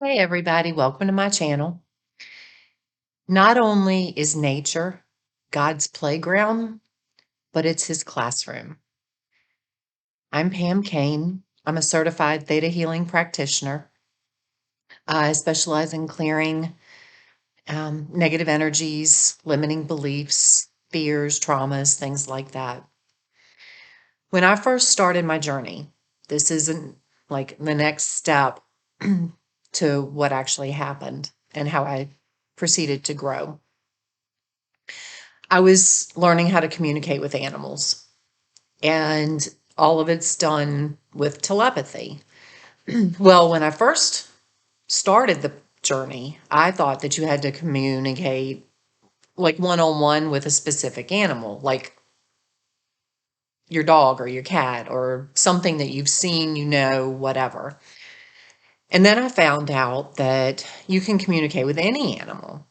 Hey everybody, welcome to my channel. Not only is nature God's playground, but it's his classroom. I'm Pam Kane. I'm a certified theta healing practitioner. I specialize in clearing negative energies, limiting beliefs, fears, traumas, things like that. When I first started my journey, this isn't like the next step to what actually happened and how I proceeded to grow. I was learning how to communicate with animals, and all of it's done with telepathy. Well, when I first started the journey, I thought that you had to communicate like one on one with a specific animal, like your dog or your cat or something that you've seen, whatever. And then I found out that you can communicate with any animal.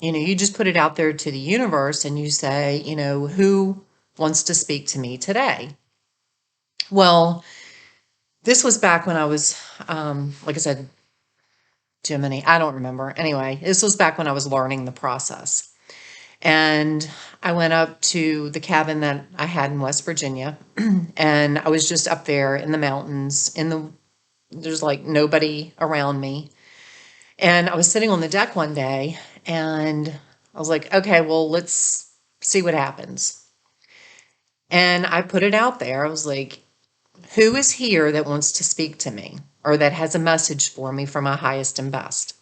You just put it out there to the universe and you say, who wants to speak to me today? Well, this was back when I was, like I said, Jiminy, I don't remember. Anyway, this was back when I was learning the process. And I went up to the cabin that I had in West Virginia, and I was just up there in the mountains, there's like nobody around me. And I was sitting on the deck one day, and I was like, okay, well, let's see what happens. And I put it out there. I was like, who is here that wants to speak to me or that has a message for me from my highest and best?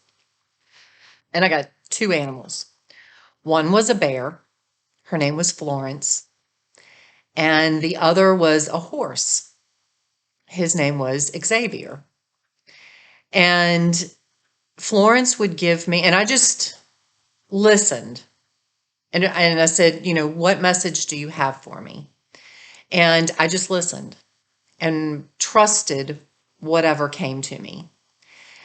And I got two animals. One was a bear. Her name was Florence. And the other was a horse. His name was Xavier. And Florence would give me, and I just listened. And I said, what message do you have for me? And I just listened and trusted whatever came to me.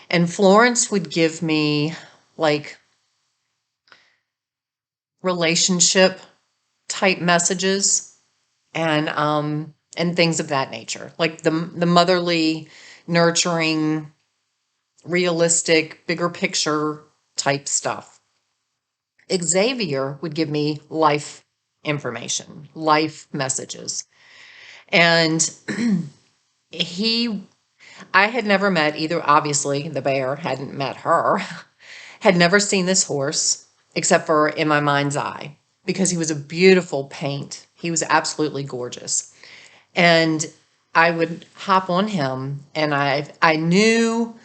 And Florence would give me like relationship type messages and things of that nature, like the motherly, nurturing, realistic, bigger picture type stuff. Xavier would give me life information, life messages. And he I had never met either. Obviously, the bear hadn't met her, had never seen this horse except for in my mind's eye because he was a beautiful paint. He was absolutely gorgeous. And I would hop on him, and I knew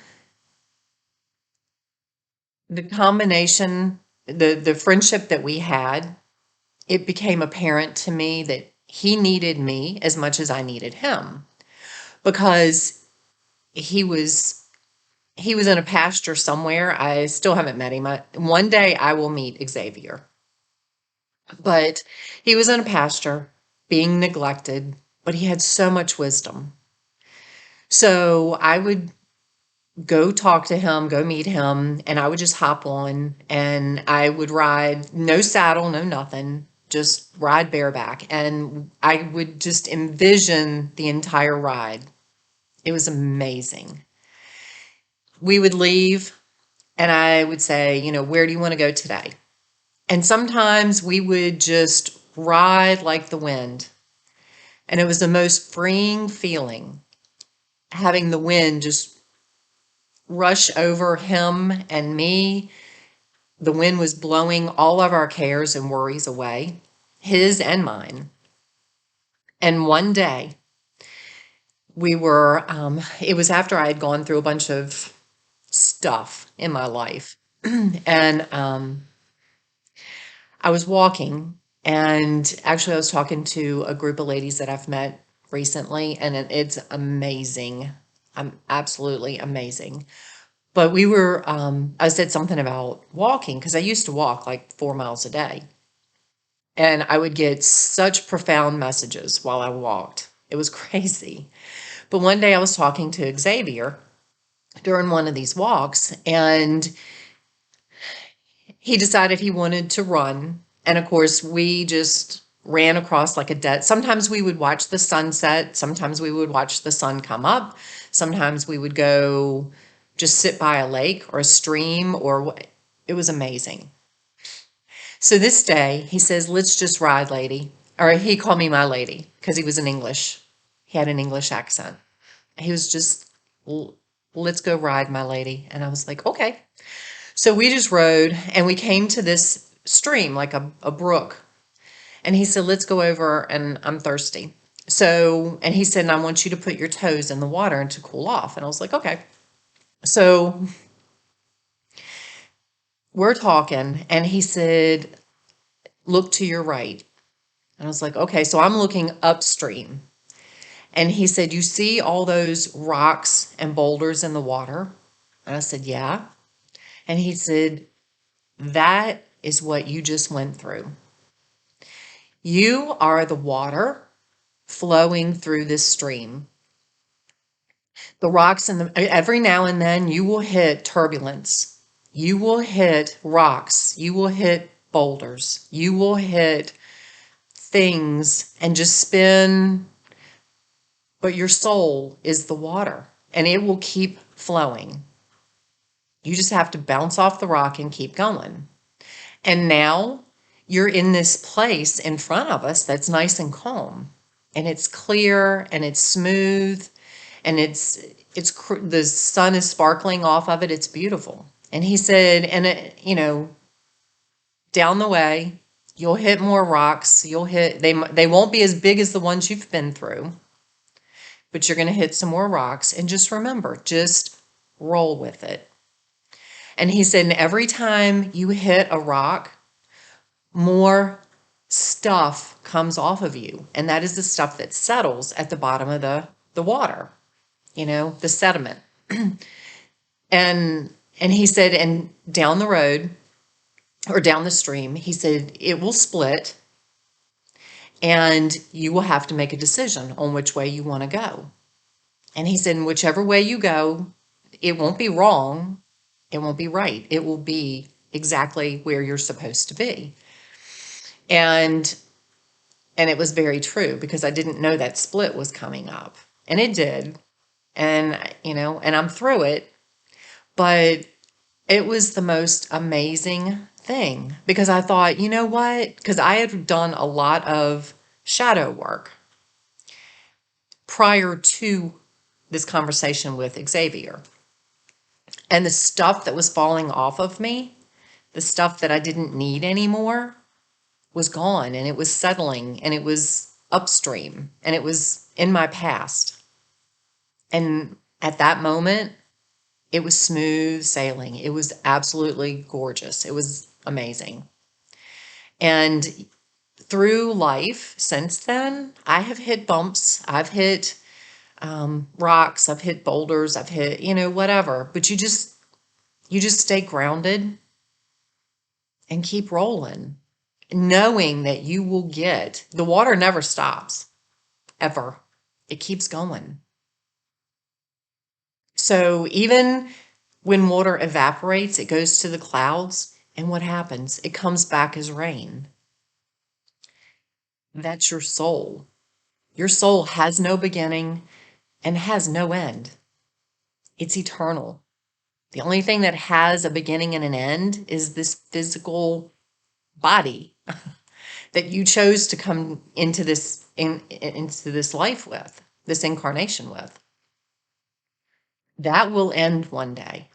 the combination, the friendship that we had. It became apparent to me that he needed me as much as I needed him because he was he was in a pasture somewhere. I still haven't met him. One day I will meet Xavier. But he was in a pasture being neglected, but he had so much wisdom. So I would go talk to him, go meet him, and I would just hop on and I would ride, no saddle, no nothing, just ride bareback. And I would just envision the entire ride. It was amazing. We would leave and I would say, where do you want to go today? And sometimes we would just ride like the wind. And it was the most freeing feeling having the wind just rush over him and me. The wind was blowing all of our cares and worries away, his and mine. And one day it was after I had gone through a bunch of stuff in my life. And I was walking, and actually, I was talking to a group of ladies that I've met recently, and it's amazing. I'm absolutely amazing. But I said something about walking because I used to walk like 4 miles a day, and I would get such profound messages while I walked. It was crazy. But one day I was talking to Xavier during one of these walks, and he decided he wanted to run. And of course, we just ran across like a dead. Sometimes we would watch the sunset. Sometimes we would watch the sun come up. Sometimes we would go just sit by a lake or a stream or what. It was amazing. So this day he says, let's just ride, lady. Or he called me my lady because he was in English. He had an English accent. He was just, let's go ride, my lady. And I was like, okay. So we just rode and we came to this stream, like a brook. And he said, let's go over, and I'm thirsty. So, and he said, and I want you to put your toes in the water and to cool off. And I was like, okay. So we're talking and he said, look to your right. And I was like, okay. So I'm looking upstream. And he said, you see all those rocks and boulders in the water? And I said, yeah. And he said, that is what you just went through. You are the water flowing through this stream. The rocks and every now and then you will hit turbulence. You will hit rocks. You will hit boulders. You will hit things and just spin. But your soul is the water and it will keep flowing. You just have to bounce off the rock and keep going. And now you're in this place in front of us that's nice and calm, and it's clear and it's smooth, and the sun is sparkling off of it. It's beautiful. And he said, and down the way, you'll hit more rocks. They won't be as big as the ones you've been through, but you're going to hit some more rocks. And just remember, just roll with it. And he said, and every time you hit a rock, more stuff comes off of you. And that is the stuff that settles at the bottom of the water, the sediment. and he said, and down the road or down the stream, he said, it will split and you will have to make a decision on which way you want to go. And he said, whichever way you go, it won't be wrong. It won't be right. It will be exactly where you're supposed to be. And it was very true because I didn't know that split was coming up, and it did. And, and I'm through it, but it was the most amazing thing because I thought, you know what? Because I had done a lot of shadow work prior to this conversation with Xavier. And the stuff that was falling off of me, the stuff that I didn't need anymore, was gone, and it was settling, and it was upstream, and it was in my past. And at that moment, it was smooth sailing. It was absolutely gorgeous. It was amazing. And through life since then, I have hit bumps. I've hit rocks. I've hit boulders. I've hit, whatever. But you just stay grounded and keep rolling, knowing that you will get, the water never stops, ever. It keeps going. So even when water evaporates, it goes to the clouds, and what happens? It comes back as rain. That's your soul. Your soul has no beginning and has no end. It's eternal. The only thing that has a beginning and an end is this physical body that you chose to come into into this life with, this incarnation with. That will end one day.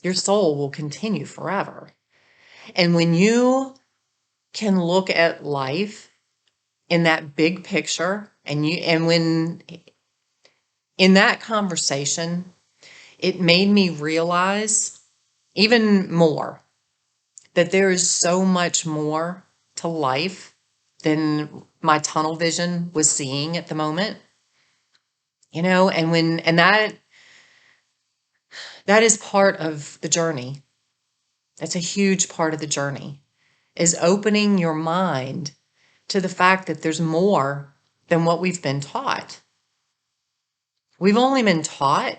Your soul will continue forever. And when you can look at life in that big picture, and when in that conversation, it made me realize even more that there is so much more to life than my tunnel vision was seeing at the moment. And that is part of the journey. That's a huge part of the journey, is opening your mind to the fact that there's more than what we've been taught. We've only been taught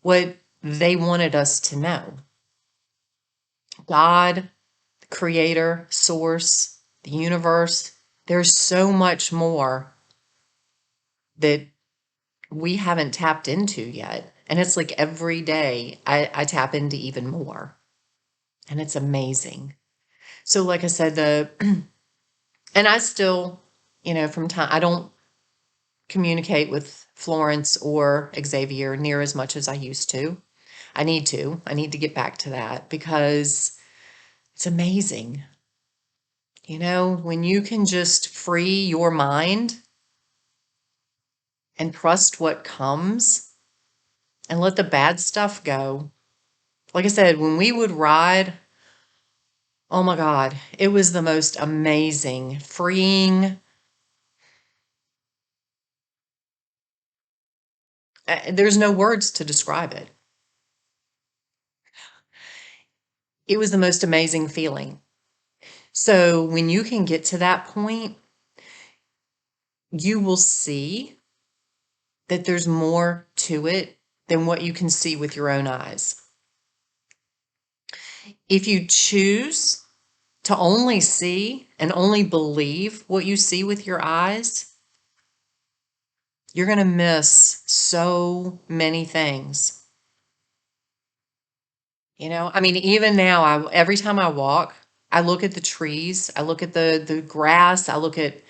what they wanted us to know. God, the creator, source, the universe, there's so much more that we haven't tapped into yet. And it's like every day I tap into even more. And it's amazing. So like I said, and I still, from time I don't communicate with Florence or Xavier near as much as I used to. I need to. I need to get back to that because it's amazing. When you can just free your mind and trust what comes and let the bad stuff go. Like I said, when we would ride, oh my God, it was the most amazing, freeing. There's no words to describe it. It was the most amazing feeling. So when you can get to that point, you will see that there's more to it than what you can see with your own eyes. If you choose to only see and only believe what you see with your eyes, you're going to miss so many things. I mean, even now, every time I walk, I look at the trees, I look at the grass, I look at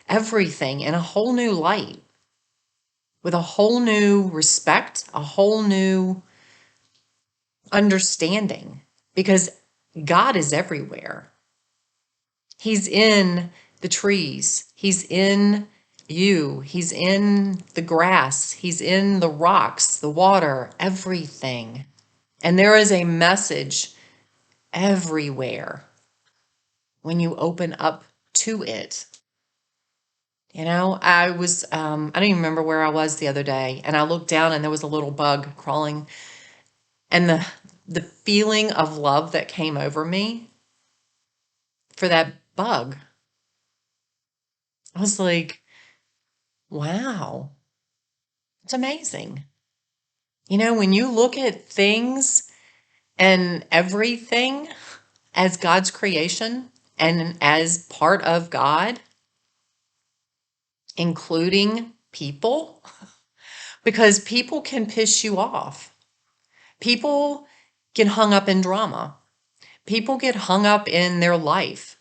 everything in a whole new light, with a whole new respect, a whole new understanding, because God is everywhere. He's in the trees. He's in you. He's in the grass. He's in the rocks, the water, everything. And there is a message everywhere when you open up to it. I don't even remember where I was the other day, and I looked down and there was a little bug crawling, and the feeling of love that came over me for that bug, I was like, wow, it's amazing. When you look at things and everything as God's creation and as part of God, including people, because people can piss you off. People get hung up in drama. People get hung up in their life.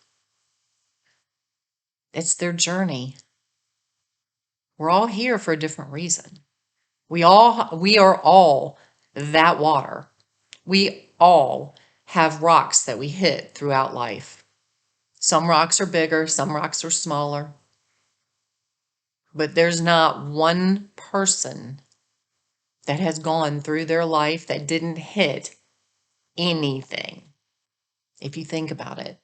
It's their journey. We're all here for a different reason. We are all that water. We all have rocks that we hit throughout life. Some rocks are bigger, some rocks are smaller. But there's not one person that has gone through their life that didn't hit anything, if you think about it.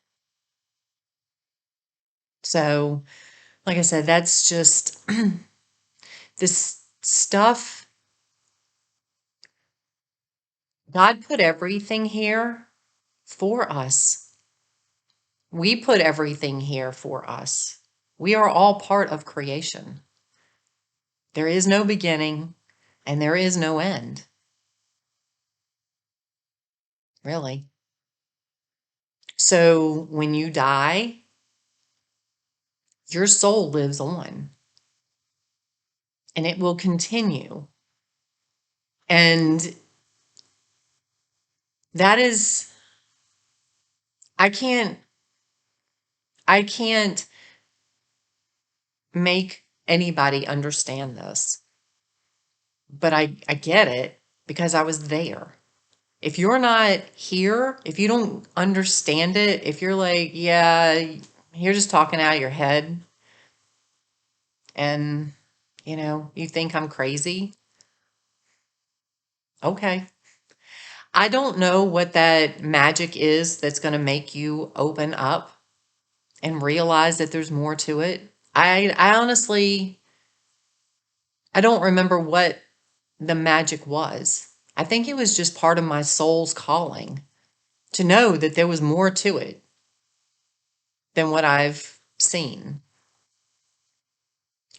So, like I said, that's just this stuff. God put everything here for us. We put everything here for us. We are all part of creation. There is no beginning and there is no end, really. So when you die, your soul lives on and it will continue. And that is, I can't, I can't make anybody understand this, but I get it because I was there. If you're not here, if you don't understand it, if you're like, yeah, you're just talking out of your head and, you think I'm crazy, okay. I don't know what that magic is that's going to make you open up and realize that there's more to it. I honestly, I don't remember what the magic was. I think it was just part of my soul's calling to know that there was more to it than what I've seen.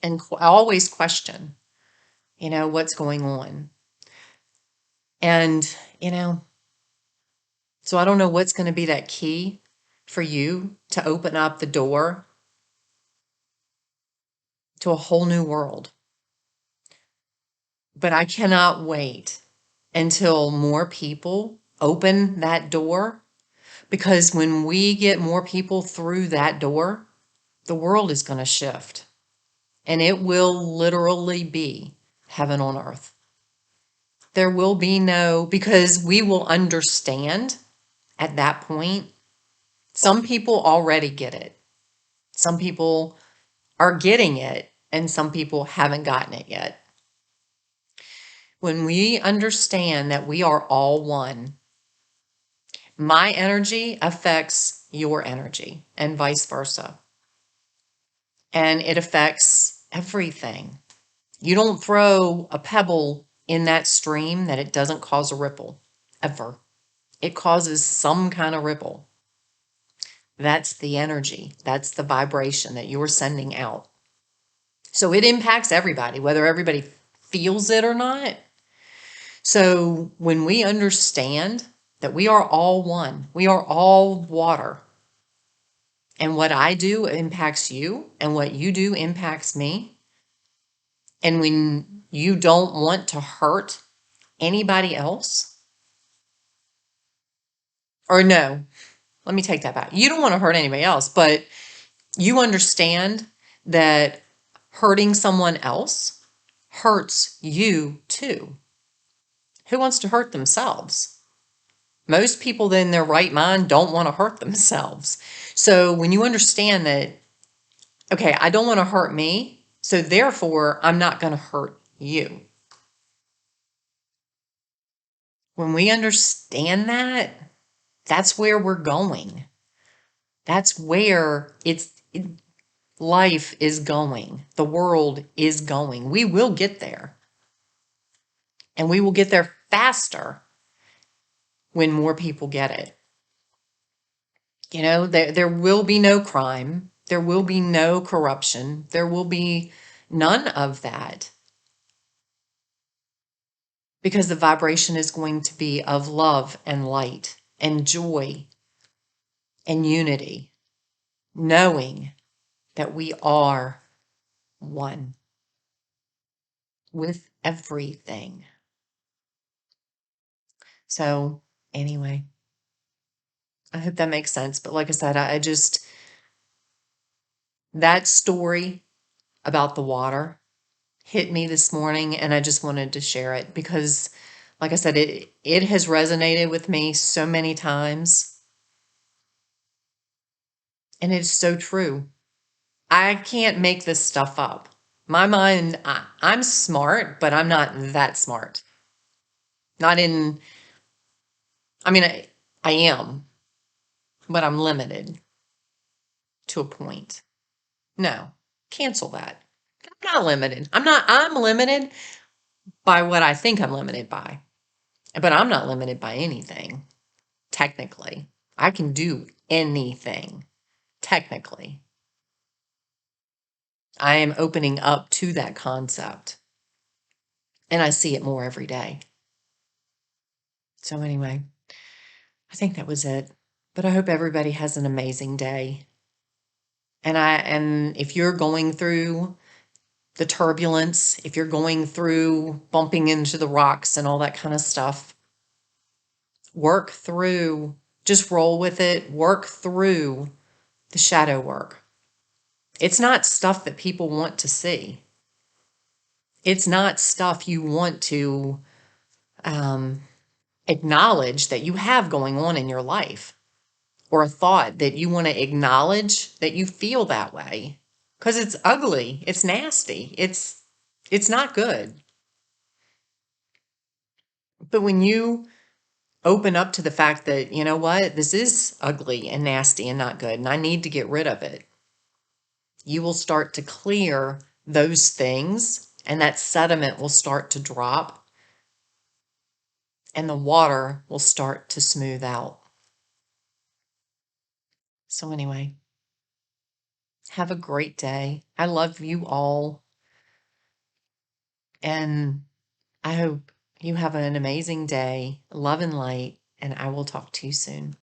And I always question, what's going on. And, so I don't know what's going to be that key for you to open up the door to a whole new world. But I cannot wait until more people open that door. Because when we get more people through that door, the world is going to shift. And it will literally be heaven on earth. There will be no, because we will understand at that point. Some people already get it. Some people are getting it, and some people haven't gotten it yet. When we understand that we are all one, my energy affects your energy and vice versa. And it affects everything. You don't throw a pebble in that stream that it doesn't cause a ripple, ever. It causes some kind of ripple. That's the energy. That's the vibration that you're sending out. So it impacts everybody, whether everybody feels it or not. So when we understand that we are all one, we are all water, and what I do impacts you, and what you do impacts me. And when you don't want to hurt anybody else, or no, let me take that back. You don't want to hurt anybody else, but you understand that hurting someone else hurts you too. Who wants to hurt themselves? Most people in their right mind don't want to hurt themselves. So when you understand that, okay, I don't want to hurt me, so therefore I'm not going to hurt you. When we understand that, that's where we're going. That's where life is going. The world is going. We will get there. And we will get there faster when more people get it. You know, there will be no crime. There will be no corruption. There will be none of that. Because the vibration is going to be of love and light and joy and unity, knowing that we are one with everything. So, anyway, I hope that makes sense. But like I said, I just, that story about the water hit me this morning, and I just wanted to share it because, like I said, it has resonated with me so many times, and it's so true. I can't make this stuff up. My mind, I'm smart, but I'm not that smart. Not in, I mean, I am, but I'm limited to a point. No, cancel that. I'm not limited. I'm limited by what I think I'm limited by, but I'm not limited by anything, technically. I can do anything, technically. I am opening up to that concept, and I see it more every day. So, anyway, I think that was it. But I hope everybody has an amazing day. And if you're going through the turbulence, if you're going through bumping into the rocks and all that kind of stuff, work through, just roll with it, work through the shadow work. It's not stuff that people want to see. It's not stuff you want to acknowledge that you have going on in your life, or a thought that you want to acknowledge that you feel that way, because it's ugly, it's nasty, it's not good. But when you open up to the fact that, you know what, this is ugly and nasty and not good, and I need to get rid of it, you will start to clear those things, and that sediment will start to drop, and the water will start to smooth out. So, anyway, have a great day. I love you all, and I hope you have an amazing day. Love and light, and I will talk to you soon.